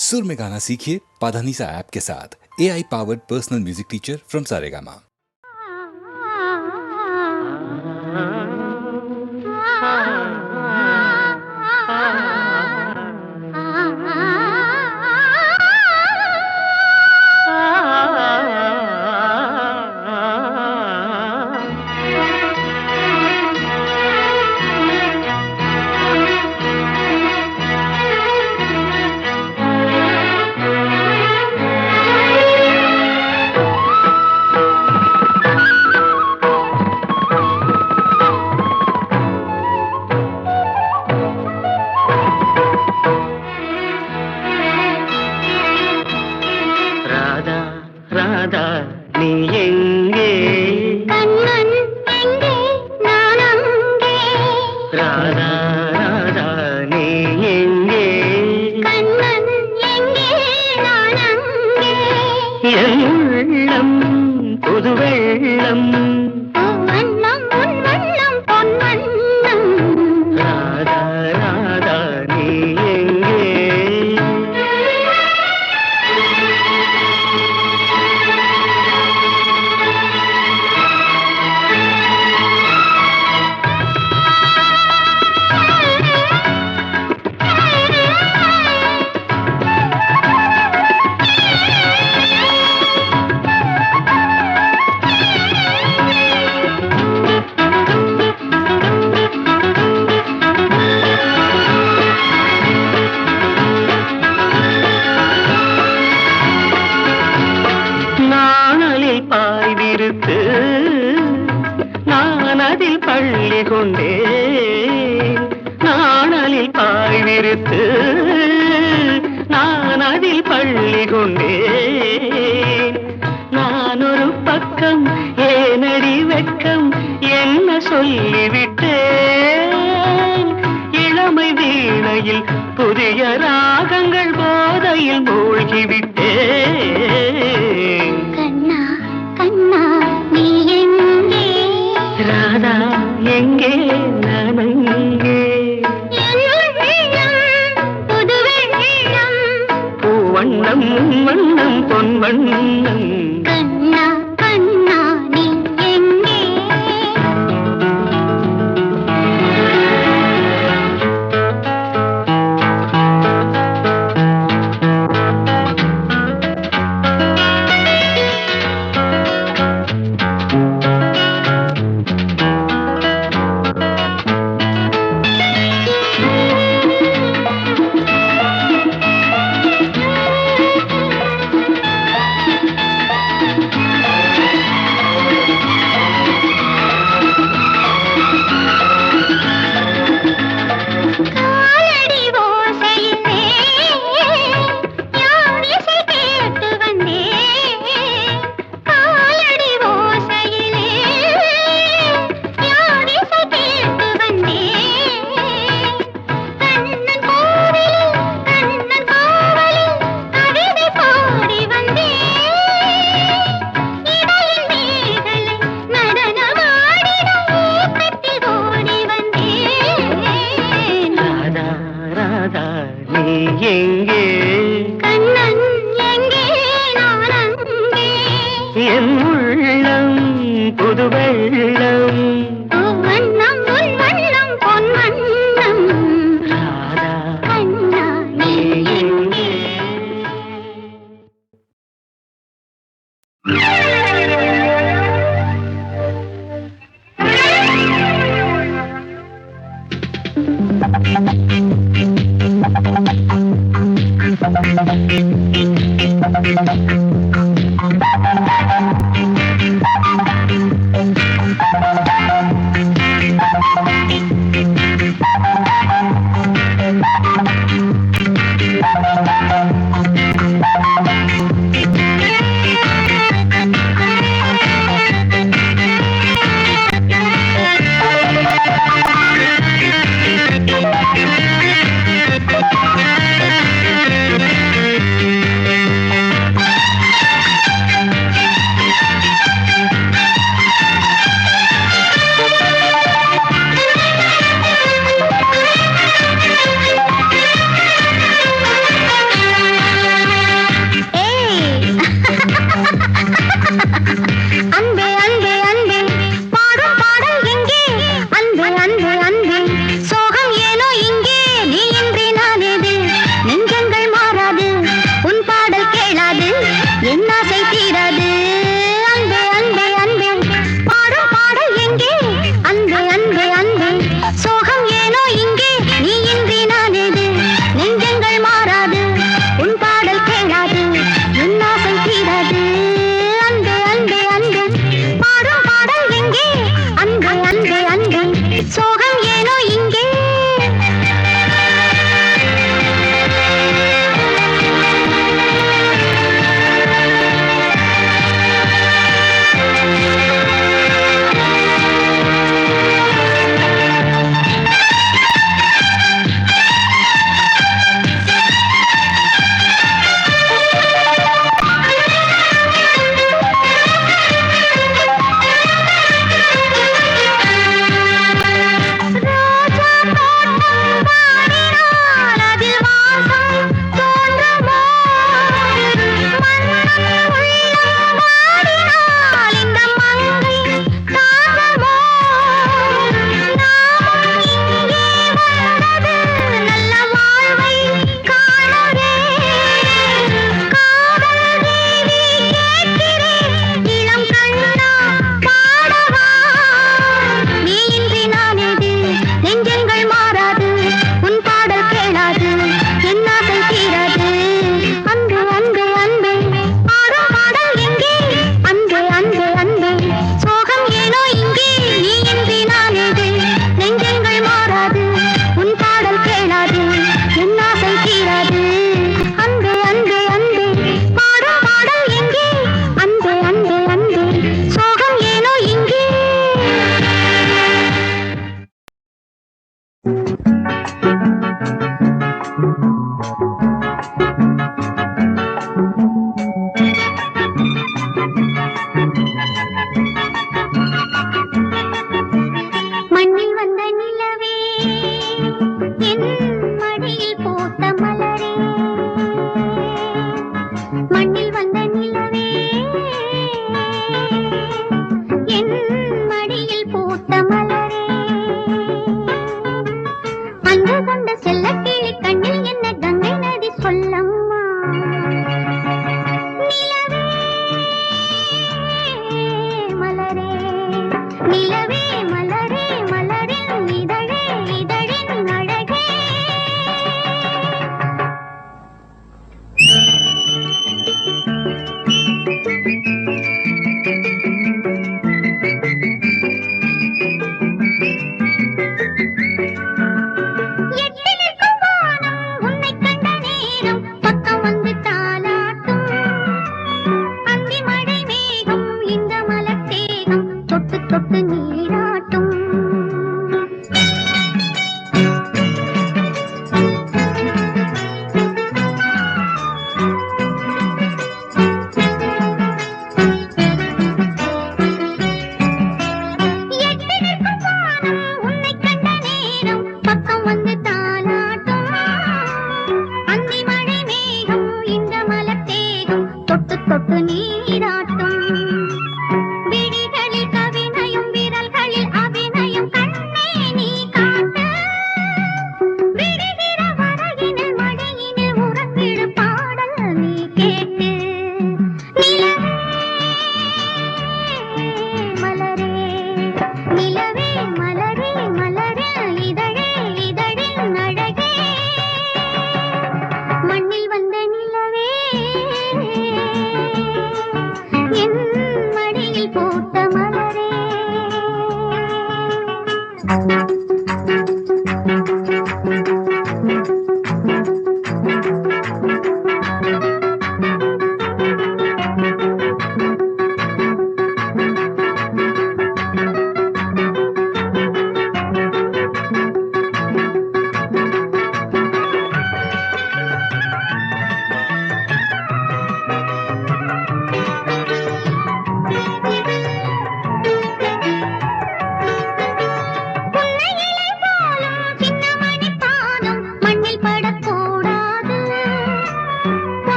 सुर में गाना सीखिए पाधानीसा ऐप के साथ। AI powered personal music teacher from Saregama. Radha நீ எங்கே? கண்ணன் எங்கே? நான் அங்கே. ராதா ராதா நீ எங்கே? கண்ணன் எங்கே? நான் அங்கே. என் உள்ளம் புது வெள்ளம். வண்ணம் உன் வண்ணம் பொன் வண்ணம். ராதா ராதா நீ எங்கே? பாய்விருத்து நான் அதில் பள்ளி கொண்டேன். நாணலில் பாய்விருத்து நான் அதில் பள்ளி கொண்டேன். நான் ஒரு பக்கம் ஏனடி வெட்கம் என்ன சொல்லிவிட்டேன். இளமை வீணையில் புதிய ராகங்கள் போதையில் மூழ்கிவிட்டேன். கண்ணா நீ எங்கே? ராதா எங்கே? நான் அங்கே. புது வெள்ளம். பூவண்ணம் வண்ணம் பொன் வண்ணம். கண்ணா கண்ணா நீ எங்கே? எங்கே? கண்ணன் எங்கே? நான் அங்கே. என் உள்ளம் புது வெள்ளம். வண்ணம் உன் வண்ணம் பொன் வண்ணம். ராதா கண்ணா நீ எங்கே?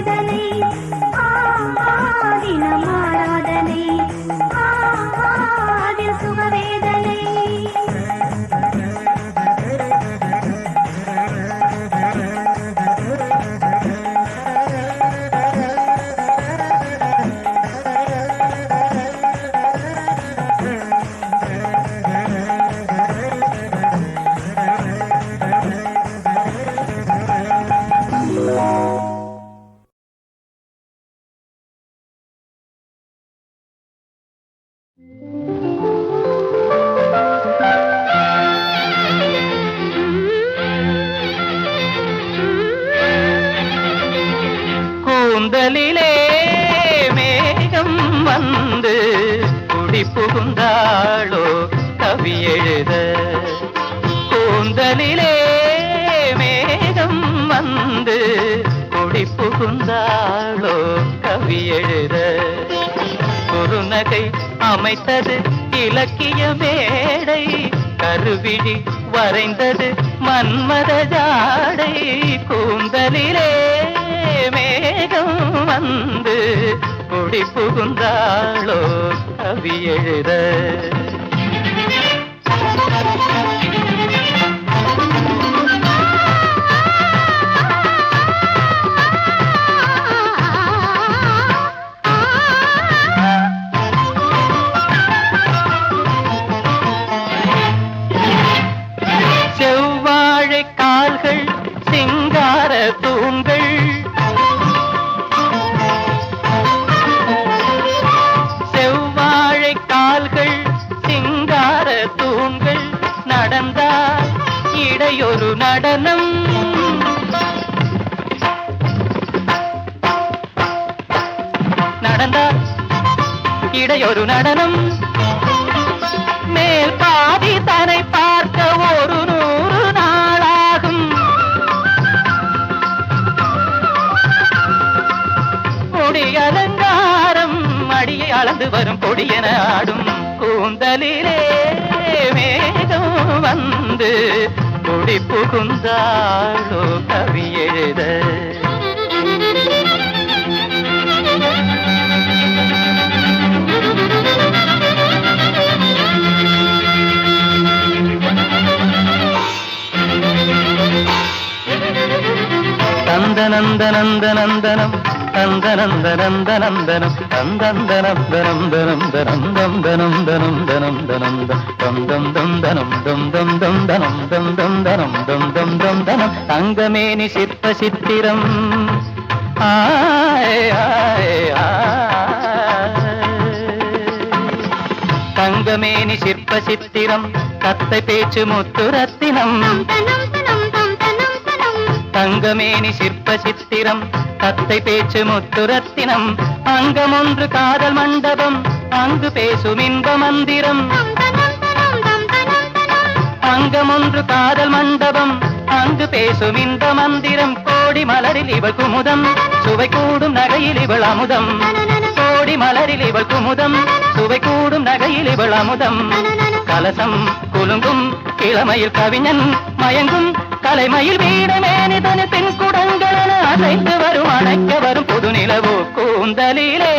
வேதனை தினம் ஆராதனை அதில் சுகவேதனை கூந்தலிலே மேகம் வந்து குடி புகுந்தாளோ கவி எழுத கூந்தலிலே மேகம் வந்து குடி புகுந்தாளோ கவி எழுத குறுநகை அமைத்தது இலக்கிய மேடை கருவிழி வரைந்தது மன்மத ஜாடை கூந்தலிலே மேகம் வந்து குடி புகுந்தாளோ கவி எழுத செவ்வாழை கால்கள் சிங்கார தூண்கள் செவ்வாழை கால்கள் சிங்கார தூண்கள் நடந்தால் இடையொரு நடனம் நடந்தால் இடையொரு நடனம் மேல் பாதி தன்னை பார்க்க ஒரு 100 நாளாகும் கொடி அலங்காரம் அடியை அளந்து வரும் கொடியென ஆடும் கூந்தலிலே மேகம் வந்து கொடி புகுந்தாளோ கவி எழுத நந்தனந்தனந்தனந்தனம் நந்தனந்தனந்தனந்தனம் நந்தனந்தனந்தனந்தனம் தங்கமேனி சிற்ப சித்திரம் தங்கமேனி சிற்ப சித்திரம் கத்தை பேச்சு முத்துரத்தினம் தங்கமேனி சிற்ப சித்திரம் கத்தை பேச்சு முத்துரத்தினம் அங்கம் ஒன்று காதல் மண்டபம் அங்கு பேசும் இன்ப மந்திரம் அங்கம் ஒன்று காதல் மண்டபம் அங்கு பேசும் இன்ப மந்திரம் கோடி மலரில் இவள் குமுதம் சுவை கூடும் நகையில் இவள் அமுதம் கோடி மலரில் இவள் குமுதம் சுவை கூடும் நகையில் இவள் அமுதம் கலசம் குலுங்கும் இளமையில் கவிஞன் மயங்கும் கலைமயில் வீடமேனிதன தென் குடங்களென அசைந்து வரும் அணைக்க வரும் புது நிலவோ கூந்தலிலே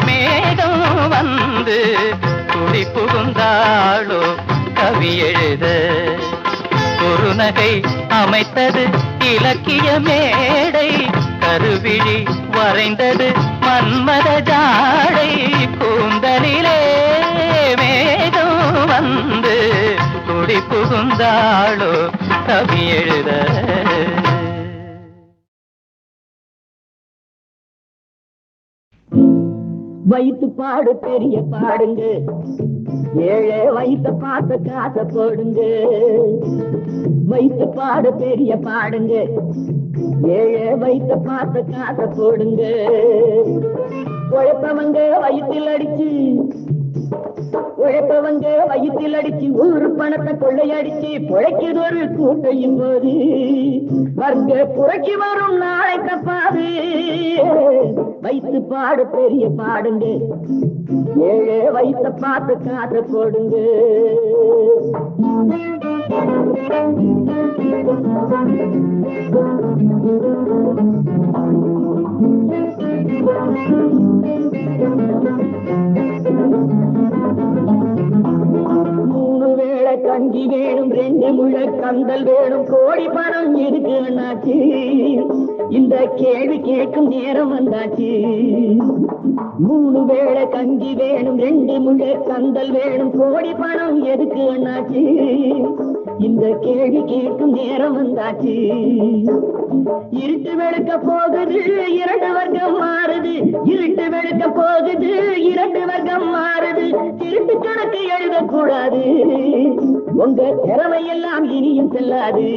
மேகம் வந்து குடி புகுந்தாளோ கவி எழுத குறுநகை அமைத்தது இலக்கிய மேடை கருவிழி வரைந்தது மன்மத ஜாடை கூந்தலிலே மேகம் வந்து குடி புகுந்தாளோ கவி எழுத வைத்து பாடு பெரிய பாடுங்க ஏழை வைத்த பார்த்த காசை போடுங்க வைத்து பாடு பெரிய பாடுங்க ஏழை வைத்த பார்த்த காசை போடுங்க உழைப்பவங்க வயிற்றில் அடிச்சு உழைப்பவங்க வயிற்றில் அடிச்சு ஊரு பணத்தை கொள்ளையடிச்சு புழைக்கிறது ஒரு கூட்டையும் போது வர்க்க புழைக்கி வரும் நாளை தப்பாது வைத்து பாடு பெரிய பாடுங்க ஏழை வைத்த பார்த்து காசை போடுங்க மூணு வேளை கஞ்சி வேணும், ரெண்டு முழ கந்தல் வேணும், கோடி பணம் எதுக்கு அண்ணாச்சி? இந்த கேள்வி கேட்கும் நேரம் வந்தாச்சு. மூணு வேளை கஞ்சி வேணும், ரெண்டு முழ கந்தல் வேணும், கோடி பணம் எதுக்கு அண்ணாச்சி? இந்த கேள்வி கேட்கும் நேரம் வந்தாச்சு. இருட்டு வெளுக்க போகுது, இரண்டு வர்க்கம் மாறுது. இருட்டு வெளுக்க போகுது, இரண்டு வர்க்கம் மாறுது. திருட்டு கணக்கு எழுதக்கூடாது, உங்க திறமை எல்லாம் இனியும் செல்லாது.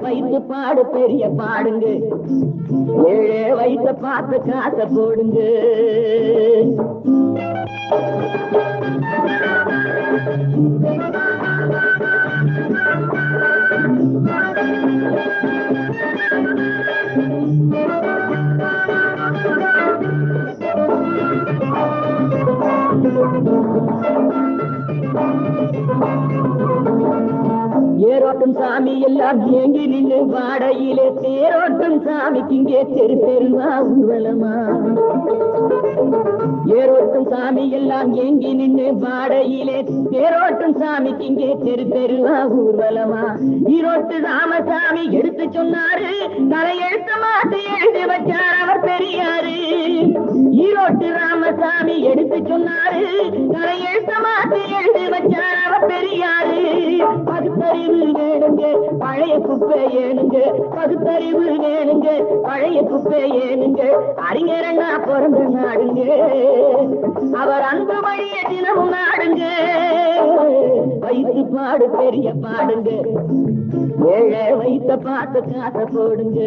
வைத்து பாடு பெரிய பாடுங்க, ஏழே வைத்த பார்த்து காசை போடுங்க. ஏரோட்டும் சாமி எல்லாம் ஏங்கி நின்று வாடையிலே, தேரோட்டும் சாமிக்கு இங்கே தெரு தெருவா ஊர்வலமா. ஏரோட்டும் சாமி எல்லாம் ஏங்கி நின்று வாடையிலே, தேரோட்டும் சாமிக்கு இங்கே தெரு தெருவா ஊர்வலமா. ஈரோட்டு ராமசாமி எடுத்து சொன்னாரு, தலையெழுத்த மாத்தி எழுதி வச்சார் அவர் பெரியாரு. ஈரோட்டு ராமசாமி எடுத்து சொன்னாரு, தலையெழுத்த மாத்தி எழுதி வச்சார் அவர் பெரியாரு. பகுத்தறிவு வேணுங்க, பழைய குப்பை ஏனுங்க. பகுத்தறிவு வேணுங்க, பழைய குப்பை ஏனுங்க. அறிஞரண்ணா பிறந்த நாடுங்க, அவர் அன்பு வழிய தினமும் நாடுங்க. வைத்து பாடு பெரிய பாடுங்க, ஏழை வைத்த பார்த்து காசை போடுங்க.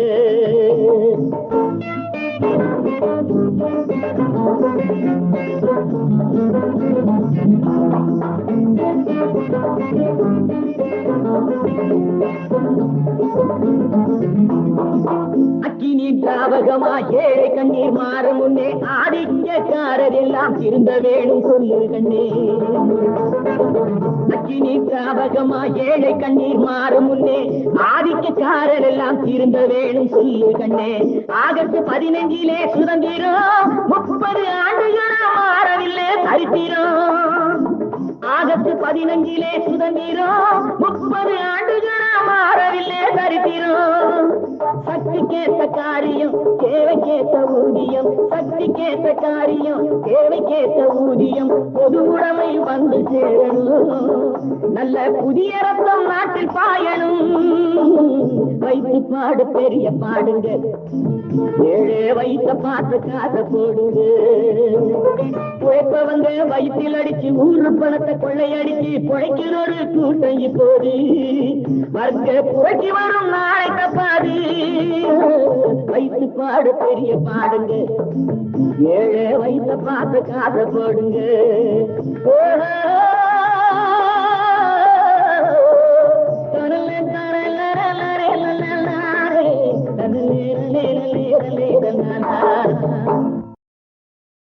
அக்கினி திராவகமா ஏழை கண்ணீர் மாறும் முன்னே, ஆதிக்கக்காரர் எல்லாம் திருந்த வேணும் சொல்லு கண்ணே. அக்கினி திராவகமா ஏழை கண்ணீர் மாறும் முன்னே, ஆதிக்கக்காரர் எல்லாம் திருந்த வேணும் சொல்லு கண்ணே. ஆகஸ்ட் 15 சுதந்திரம், 30 ஆண்டுகளா மாறவில்லை சரித்திரம். ஆகஸ்ட் 15 சுதந்திரம், 30 ஆண்டுகளா மாறவில்லை சரித்திரம். சக்திக்கேற்ற காரியம், தேவைக்கேற்ற ஊதியம். சக்திக்கேற்ற காரியம், தேவைக்கேற்ற ஊதியம். பொது உடைமை வந்து சேரணும், நல்ல புதிய ரத்தம் நாட்டில் பாயணும். வைத்து பாடு பெரிய பாடுங்க, ஏழே வைத்த பார்த்து காசை போடுங்க. உழைப்பவங்க வயிற்றில் அடிச்சு, ஊரு பணத்தை கொள்ளையடிச்சு பொழைக்கிற ஒரு கூட்டம் இப்போது. வர்க்க புரட்சி வரும் நாளை தப்பாது. வைத்து பாடு பெரிய பாடுங்க, ஏழே வைத்த பார்த்து காசை போடுங்க.